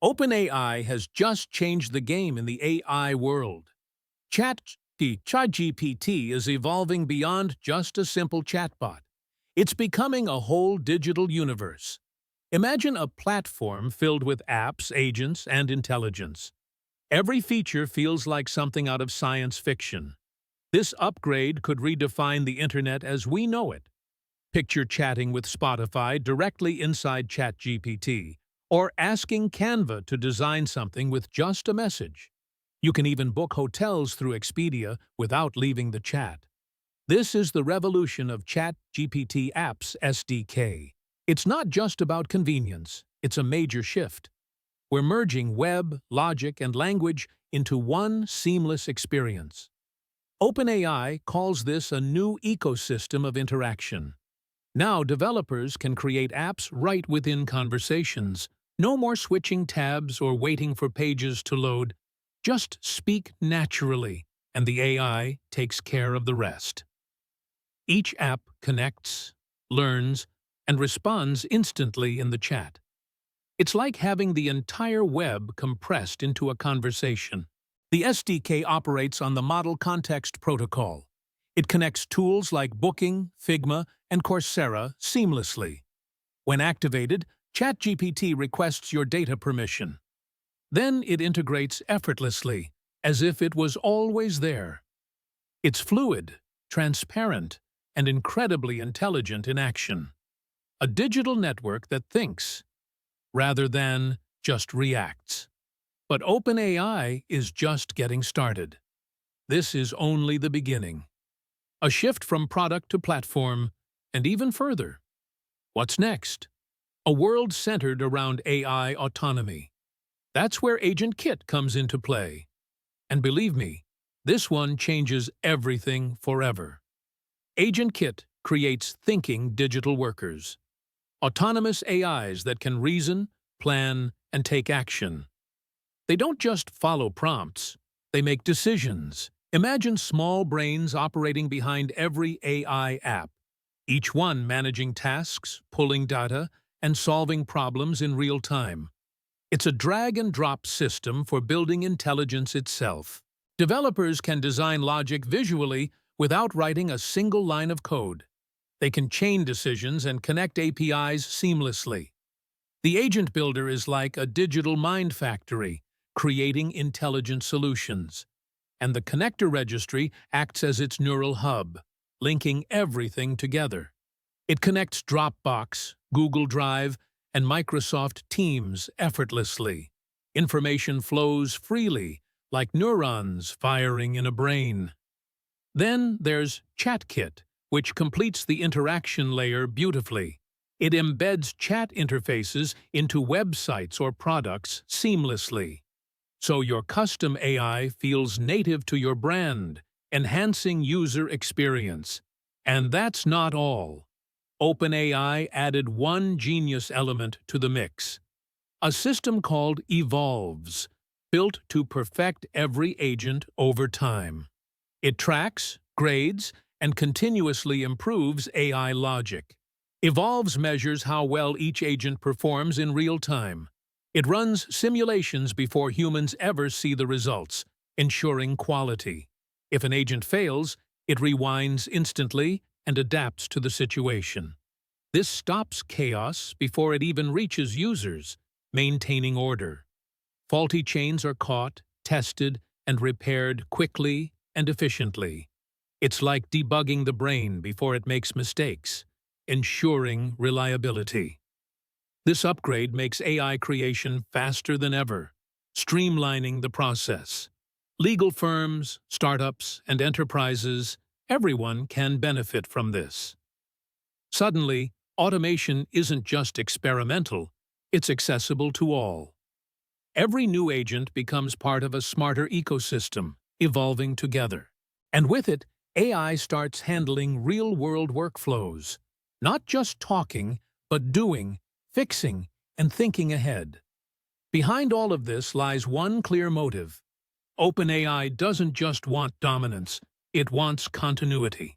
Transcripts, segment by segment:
OpenAI has just changed the game in the AI world. ChatGPT is evolving beyond just a simple chatbot. It's becoming a whole digital universe. Imagine a platform filled with apps, agents, and intelligence. Every feature feels like something out of science fiction. This upgrade could redefine the internet as we know it. Picture chatting with Spotify directly inside ChatGPT, or asking Canva to design something with just a message. You can even book hotels through Expedia without leaving the chat. This is the revolution of ChatGPT Apps SDK. It's not just about convenience, it's a major shift. We're merging web, logic, and language into one seamless experience. OpenAI calls this a new ecosystem of interaction. Now developers can create apps right within conversations. No more switching tabs or waiting for pages to load. Just speak naturally, and the AI takes care of the rest. Each app connects, learns, and responds instantly in the chat. It's like having the entire web compressed into a conversation. The SDK operates on the Model Context Protocol. It connects tools like Booking, Figma, and Coursera seamlessly. When activated, ChatGPT requests your data permission. Then it integrates effortlessly, as if it was always there. It's fluid, transparent, and incredibly intelligent in action. A digital network that thinks, rather than just reacts. But OpenAI is just getting started. This is only the beginning. A shift from product to platform, and even further. What's next? A world centered around AI autonomy. That's where AgentKit comes into play. And believe me, this one changes everything forever. AgentKit creates thinking digital workers. Autonomous AIs that can reason, plan, and take action. They don't just follow prompts, they make decisions. Imagine small brains operating behind every AI app, each one managing tasks, pulling data, and solving problems in real time. It's a drag-and-drop system for building intelligence itself. Developers can design logic visually without writing a single line of code. They can chain decisions and connect APIs seamlessly. The Agent Builder is like a digital mind factory, creating intelligent solutions. And the connector registry acts as its neural hub, linking everything together. It connects Dropbox, Google Drive, and Microsoft Teams effortlessly. Information flows freely, like neurons firing in a brain. Then there's ChatKit, which completes the interaction layer beautifully. It embeds chat interfaces into websites or products seamlessly. So your custom AI feels native to your brand, enhancing user experience. And that's not all. OpenAI added one genius element to the mix. A system called Evolves, built to perfect every agent over time. It tracks, grades, and continuously improves AI logic. Evolves measures how well each agent performs in real time. It runs simulations before humans ever see the results, ensuring quality. If an agent fails, it rewinds instantly and adapts to the situation. This stops chaos before it even reaches users, maintaining order. Faulty chains are caught, tested, and repaired quickly and efficiently. It's like debugging the brain before it makes mistakes, ensuring reliability. This upgrade makes AI creation faster than ever, streamlining the process. Legal firms, startups, and enterprises, everyone can benefit from this. Suddenly, automation isn't just experimental, it's accessible to all. Every new agent becomes part of a smarter ecosystem, evolving together. And with it, AI starts handling real-world workflows, not just talking, but doing, fixing, and thinking ahead. Behind all of this lies one clear motive. OpenAI doesn't just want dominance, it wants continuity.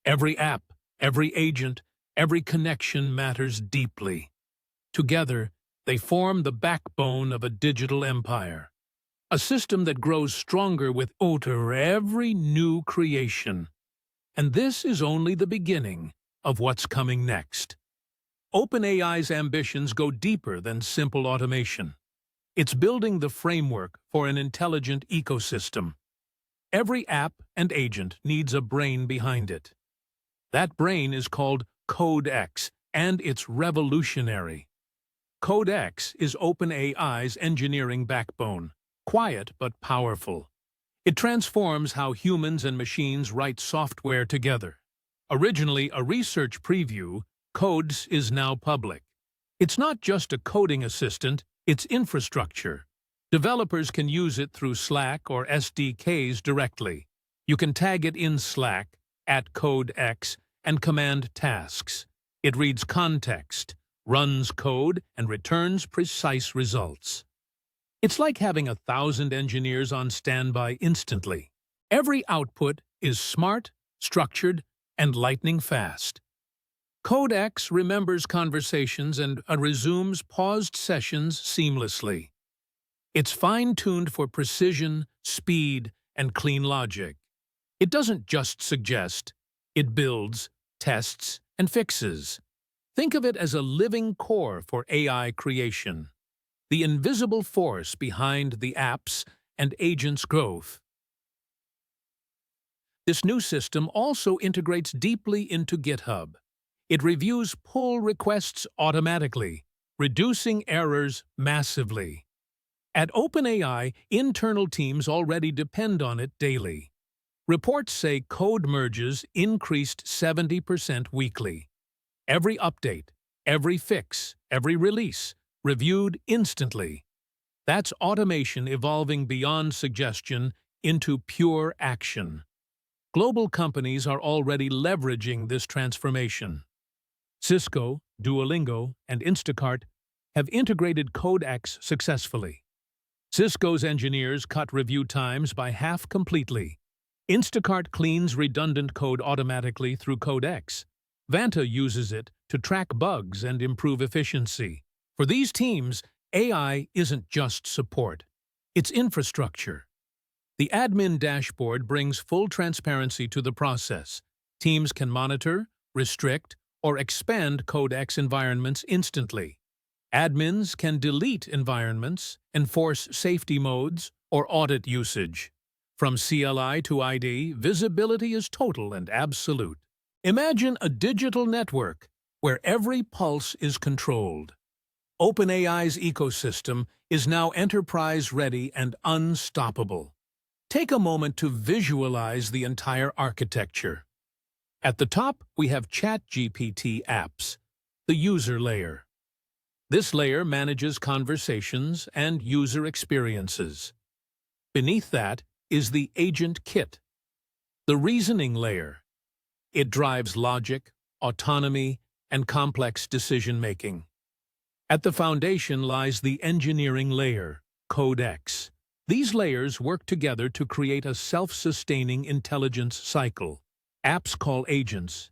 Every app, every agent, every connection matters deeply. Together, They form the backbone of a digital empire, a system that grows stronger with every new creation. And this is only the beginning of what's coming next. OpenAI's ambitions go deeper than simple automation. It's building the framework for an intelligent ecosystem. Every app and agent needs a brain behind it. That brain is called Codex, and it's revolutionary. Codex is OpenAI's engineering backbone, quiet but powerful. It transforms how humans and machines write software together. Originally a research preview, Codex is now public. It's not just a coding assistant, it's infrastructure. Developers can use it through Slack or SDKs directly. You can tag it in Slack, @Codex, and command tasks. It reads context, runs code, and returns precise results. It's like having 1,000 engineers on standby instantly. Every output is smart, structured, and lightning fast. Codex remembers conversations and resumes paused sessions seamlessly. It's fine-tuned for precision, speed, and clean logic. It doesn't just suggest, it builds, tests, and fixes. Think of it as a living core for AI creation, the invisible force behind the apps and agents' growth. This new system also integrates deeply into GitHub. It reviews pull requests automatically, reducing errors massively. At OpenAI, internal teams already depend on it daily. Reports say code merges increased 70% weekly. Every update, every fix, every release, reviewed instantly. That's automation evolving beyond suggestion into pure action. Global companies are already leveraging this transformation. Cisco, Duolingo, and Instacart have integrated Codex successfully. Cisco's engineers cut review times by half completely. Instacart cleans redundant code automatically through Codex. Vanta uses it to track bugs and improve efficiency. For these teams, AI isn't just support. It's infrastructure. The admin dashboard brings full transparency to the process. Teams can monitor, restrict, or expand Codex environments instantly. Admins can delete environments, enforce safety modes, or audit usage. From CLI to ID, visibility is total and absolute. Imagine a digital network where every pulse is controlled. OpenAI's ecosystem is now enterprise-ready and unstoppable. Take a moment to visualize the entire architecture. At the top, we have ChatGPT Apps, the user layer. This layer manages conversations and user experiences. Beneath that is the AgentKit, the reasoning layer. It drives logic, autonomy, and complex decision-making. At the foundation lies the engineering layer, Codex. These layers work together to create a self-sustaining intelligence cycle. Apps call agents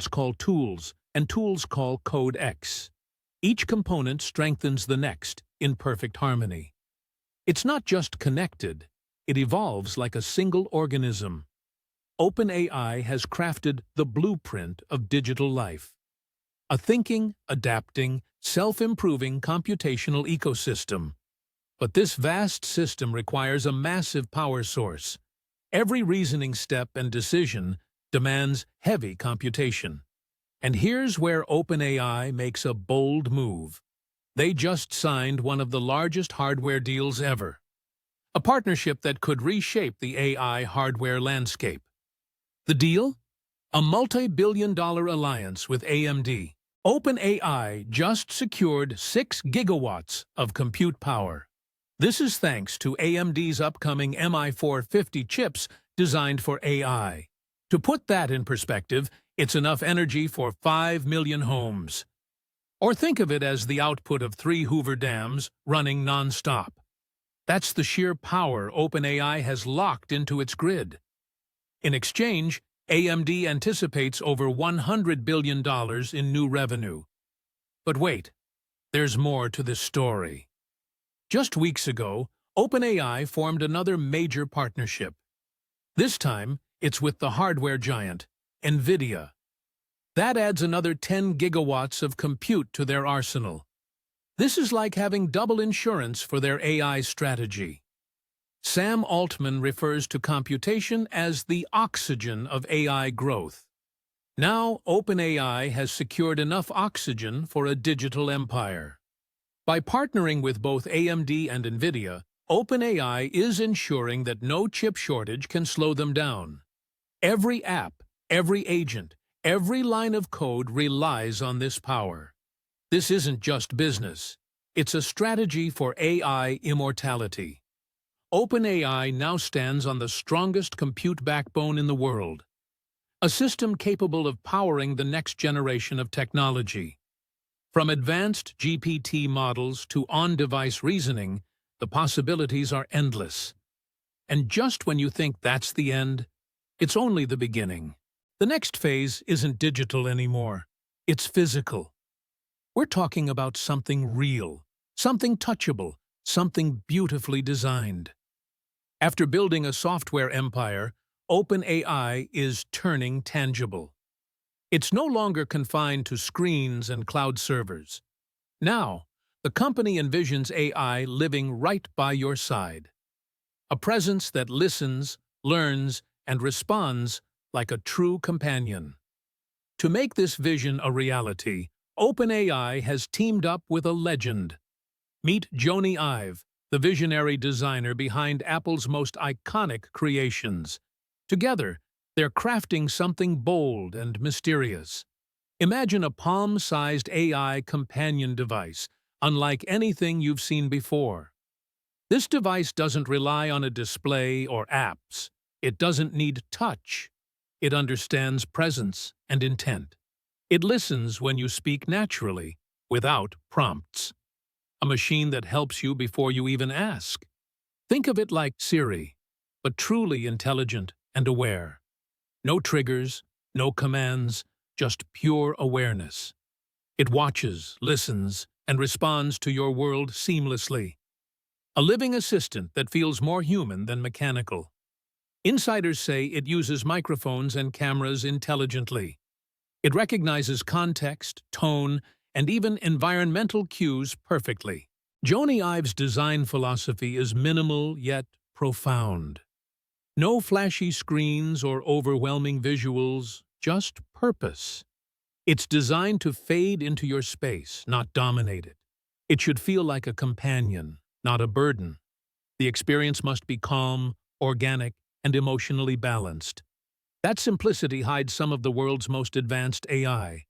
call tools, and tools call Codex. Each component strengthens the next in perfect harmony. It's not just connected, it evolves like a single organism. OpenAI has crafted the blueprint of digital life. A thinking, adapting, self-improving computational ecosystem. But this vast system requires a massive power source. Every reasoning step and decision demands heavy computation. And here's where OpenAI makes a bold move. They just signed one of the largest hardware deals ever. A partnership that could reshape the AI hardware landscape. The deal? A multi-billion-dollar alliance with AMD. OpenAI just secured 6 gigawatts of compute power. This is thanks to AMD's upcoming MI450 chips designed for AI. To put that in perspective, it's enough energy for 5 million homes. Or think of it as the output of 3 Hoover dams running non-stop. That's the sheer power OpenAI has locked into its grid. In exchange, AMD anticipates over $100 billion in new revenue. But wait, There's more to this story. Just weeks ago, OpenAI formed another major partnership. This time, it's with the hardware giant, NVIDIA. That adds another 10 gigawatts of compute to their arsenal. This is like having double insurance for their AI strategy. Sam Altman refers to computation as the oxygen of AI growth. Now, OpenAI has secured enough oxygen for a digital empire. By partnering with both AMD and NVIDIA, OpenAI is ensuring that no chip shortage can slow them down. Every app, every agent, every line of code relies on this power. This isn't just business. It's a strategy for AI immortality. OpenAI now stands on the strongest compute backbone in the world, a system capable of powering the next generation of technology. From advanced GPT models to on-device reasoning, the possibilities are endless. And just when you think that's the end, it's only the beginning. The next phase isn't digital anymore. It's physical. We're talking about something real, something touchable, something beautifully designed. After building a software empire, OpenAI is turning tangible. It's no longer confined to screens and cloud servers. Now, the company envisions AI living right by your side. A presence that listens, learns, and responds like a true companion. To make this vision a reality, OpenAI has teamed up with a legend. Meet Jony Ive, the visionary designer behind Apple's most iconic creations. Together, they're crafting something bold and mysterious. Imagine a palm-sized AI companion device, unlike anything you've seen before. This device doesn't rely on a display or apps. It doesn't need touch. It understands presence and intent. It listens when you speak naturally, without prompts. A machine that helps you before you even ask. Think of it like Siri, but truly intelligent and aware. No triggers, no commands, just pure awareness. It watches, listens, and responds to your world seamlessly. A living assistant that feels more human than mechanical. Insiders say it uses microphones and cameras intelligently. It recognizes context, tone, and even environmental cues perfectly. Jony Ive's design philosophy is minimal yet profound. No flashy screens or overwhelming visuals, just purpose. It's designed to fade into your space, not dominate it. It should feel like a companion, not a burden. The experience must be calm, organic, and emotionally balanced. That simplicity hides some of the world's most advanced AI.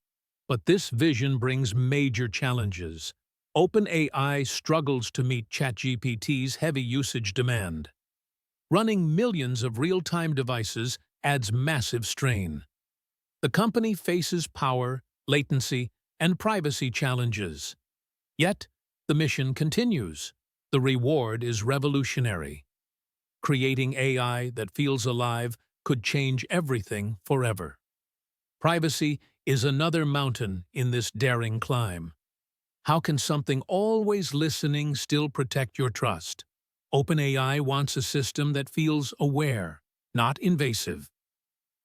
But this vision brings major challenges. OpenAI struggles to meet ChatGPT's heavy usage demand. Running millions of real-time devices adds massive strain. The company faces power, latency, and privacy challenges. Yet, the mission continues. The reward is revolutionary. Creating AI that feels alive could change everything forever. Privacy is another mountain in this daring climb. How can something always listening still protect your trust? OpenAI wants a system that feels aware, not invasive.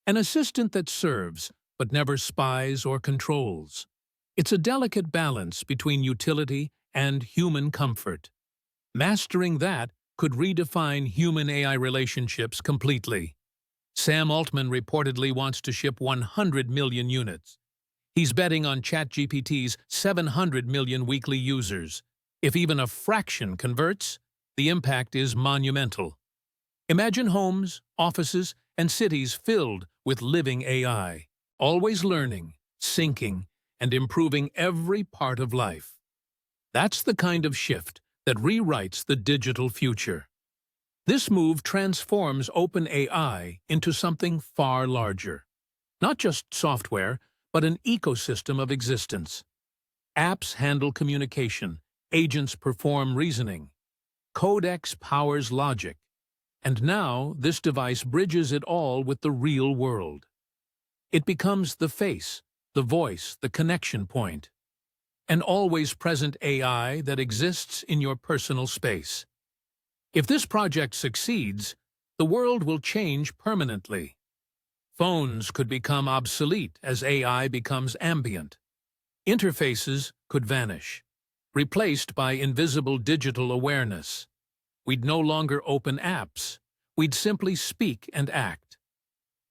An assistant that serves, but never spies or controls. It's a delicate balance between utility and human comfort. Mastering that could redefine human-AI relationships completely. Sam Altman reportedly wants to ship 100 million units. He's betting on ChatGPT's 700 million weekly users. If even a fraction converts, the impact is monumental. Imagine homes, offices, and cities filled with living AI, always learning, syncing, and improving every part of life. That's the kind of shift that rewrites the digital future. This move transforms OpenAI into something far larger. Not just software, but an ecosystem of existence. Apps handle communication, agents perform reasoning, Codex powers logic, and now this device bridges it all with the real world. It becomes the face, the voice, the connection point. an always-present AI that exists in your personal space. If this project succeeds, the world will change permanently. Phones could become obsolete as AI becomes ambient. Interfaces could vanish, replaced by invisible digital awareness. We'd no longer open apps. We'd simply speak and act.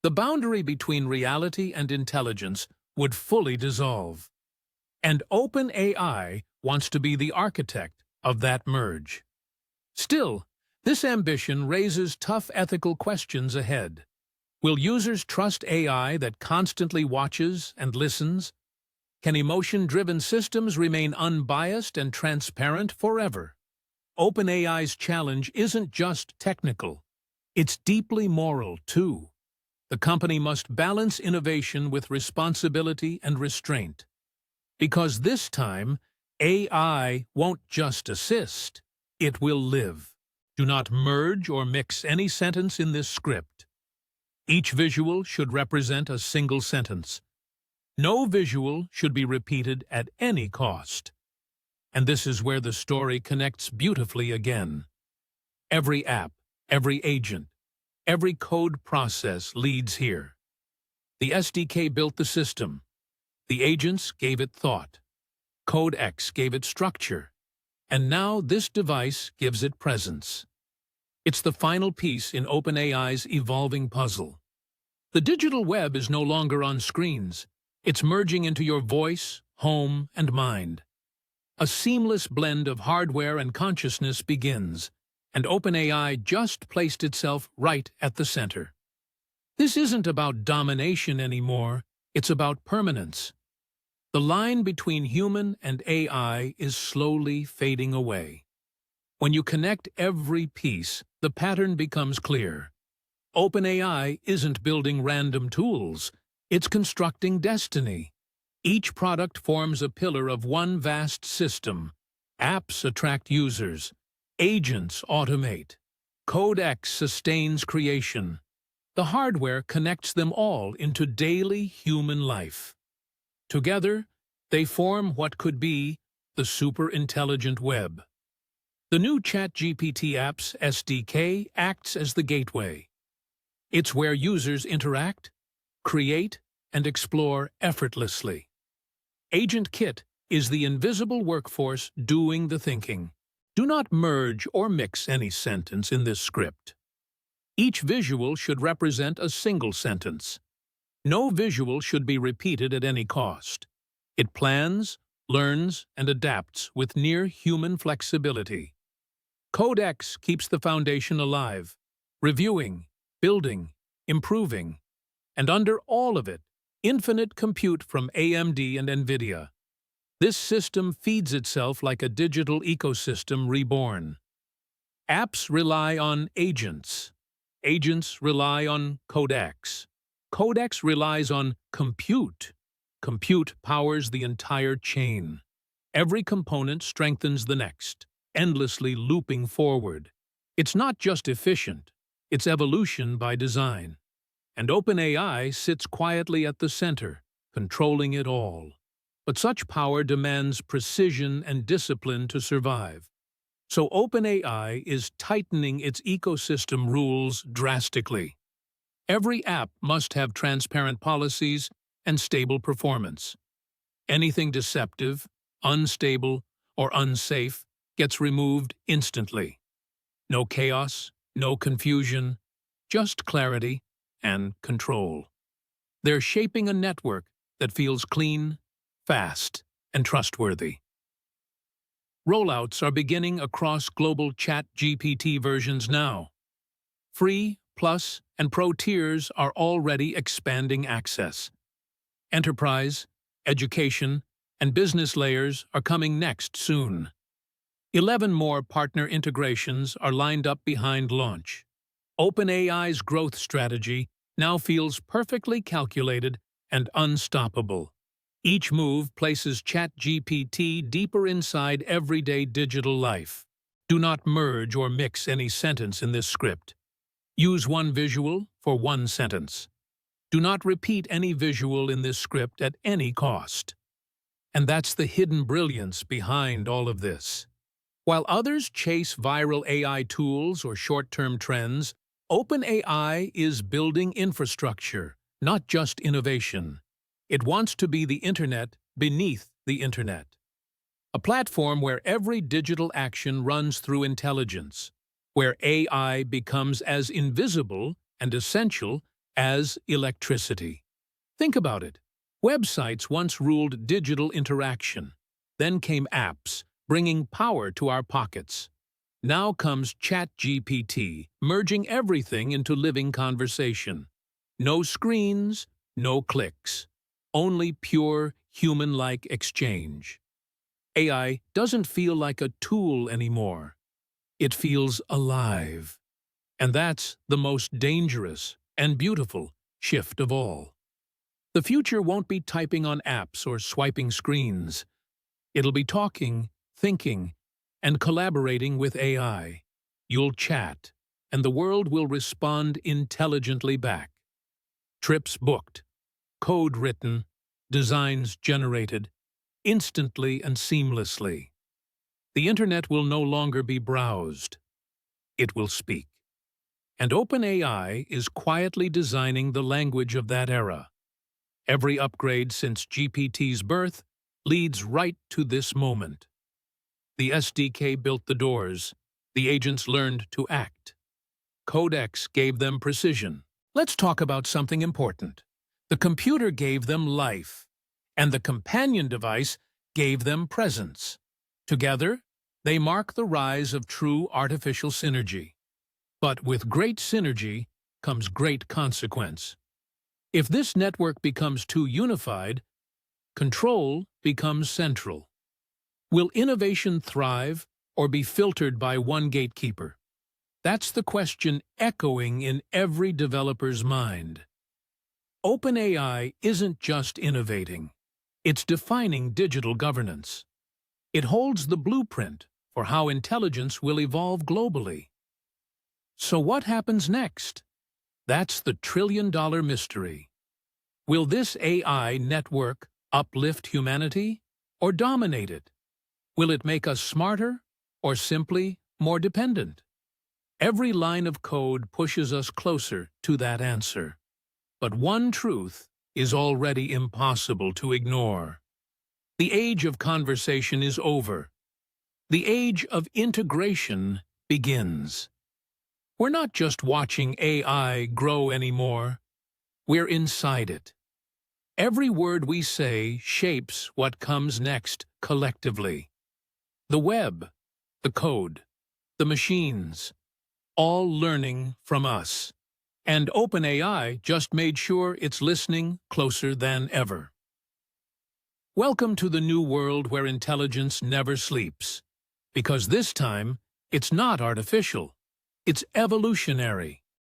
The boundary between reality and intelligence would fully dissolve. And OpenAI wants to be the architect of that merge. Still, this ambition raises tough ethical questions ahead. Will users trust AI that constantly watches and listens? Can emotion-driven systems remain unbiased and transparent forever? OpenAI's challenge isn't just technical. It's deeply moral, too. The company must balance innovation with responsibility and restraint. Because this time, AI won't just assist, it will live. Do not merge or mix any sentence in this script. Each visual should represent a single sentence. No visual should be repeated at any cost. And this is where the story connects beautifully again. Every app, every agent, every code process leads here. The SDK built the system. The agents gave it thought. Codex gave it structure. And now this device gives it presence. It's the final piece in OpenAI's evolving puzzle. The digital web is no longer on screens. It's merging into your voice, home, and mind. A seamless blend of hardware and consciousness begins, and OpenAI just placed itself right at the center. This isn't about domination anymore, it's about permanence. The line between human and AI is slowly fading away. When you connect every piece, the pattern becomes clear. OpenAI isn't building random tools, it's constructing destiny. Each product forms a pillar of one vast system. Apps attract users. Agents automate. Codex sustains creation. The hardware connects them all into daily human life. Together, they form what could be the super-intelligent web. The new ChatGPT Apps SDK acts as the gateway. It's where users interact, create, and explore effortlessly. AgentKit is the invisible workforce doing the thinking. Do not merge or mix any sentence in this script. Each visual should represent a single sentence. No visual should be repeated at any cost. It plans, learns, and adapts with near-human flexibility. Codex keeps the foundation alive, reviewing, building, improving, and under all of it, infinite compute from AMD and NVIDIA. This system feeds itself like a digital ecosystem reborn. Apps rely on agents. Agents rely on Codex. Codex relies on compute. Compute powers the entire chain. Every component strengthens the next, endlessly looping forward. It's not just efficient, it's evolution by design. And OpenAI sits quietly at the center, controlling it all. But such power demands precision and discipline to survive. So OpenAI is tightening its ecosystem rules drastically. Every app must have transparent policies and stable performance. Anything deceptive, unstable, or unsafe gets removed instantly. No chaos, no confusion, just clarity and control. They're shaping a network that feels clean, fast, and trustworthy. Rollouts are beginning across global ChatGPT versions now. Free, Plus, and Pro tiers are already expanding access. Enterprise, education, and business layers are coming next soon. 11 more partner integrations are lined up behind launch. OpenAI's growth strategy now feels perfectly calculated and unstoppable. Each move places ChatGPT deeper inside everyday digital life. Do not merge or mix any sentence in this script. Use one visual for one sentence. Do not repeat any visual in this script at any cost. And that's the hidden brilliance behind all of this. While others chase viral AI tools or short-term trends, OpenAI is building infrastructure, not just innovation. It wants to be the Internet beneath the Internet. A platform where every digital action runs through intelligence, where AI becomes as invisible and essential as electricity. Think about it. Websites once ruled digital interaction. Then came apps, bringing power to our pockets. Now comes ChatGPT, merging everything into living conversation. No screens, no clicks. Only pure, human-like exchange. AI doesn't feel like a tool anymore. It feels alive. And that's the most dangerous and beautiful shift of all. The future won't be typing on apps or swiping screens. It'll be talking, thinking, and collaborating with AI. You'll chat, and the world will respond intelligently back. Trips booked, code written, designs generated, instantly and seamlessly. The Internet will no longer be browsed. It will speak. And OpenAI is quietly designing the language of that era. Every upgrade since GPT's birth leads right to this moment. The SDK built the doors. The agents learned to act. Codex gave them precision. Let's talk about something important. The computer gave them life, and the companion device gave them presence. Together, they mark the rise of true artificial synergy. But with great synergy comes great consequence. If this network becomes too unified, control becomes central. Will innovation thrive or be filtered by one gatekeeper? That's the question echoing in every developer's mind. OpenAI isn't just innovating. It's defining digital governance. It holds the blueprint for how intelligence will evolve globally. So what happens next? That's the trillion-dollar mystery. Will this AI network uplift humanity or dominate it? Will it make us smarter or simply more dependent? Every line of code pushes us closer to that answer. But one truth is already impossible to ignore. The age of conversation is over. The age of integration begins. We're not just watching AI grow anymore. We're inside it. Every word we say shapes what comes next collectively. The web, the code, the machines, all learning from us. And OpenAI just made sure it's listening closer than ever. Welcome to the new world where intelligence never sleeps. Because this time, it's not artificial. It's evolutionary.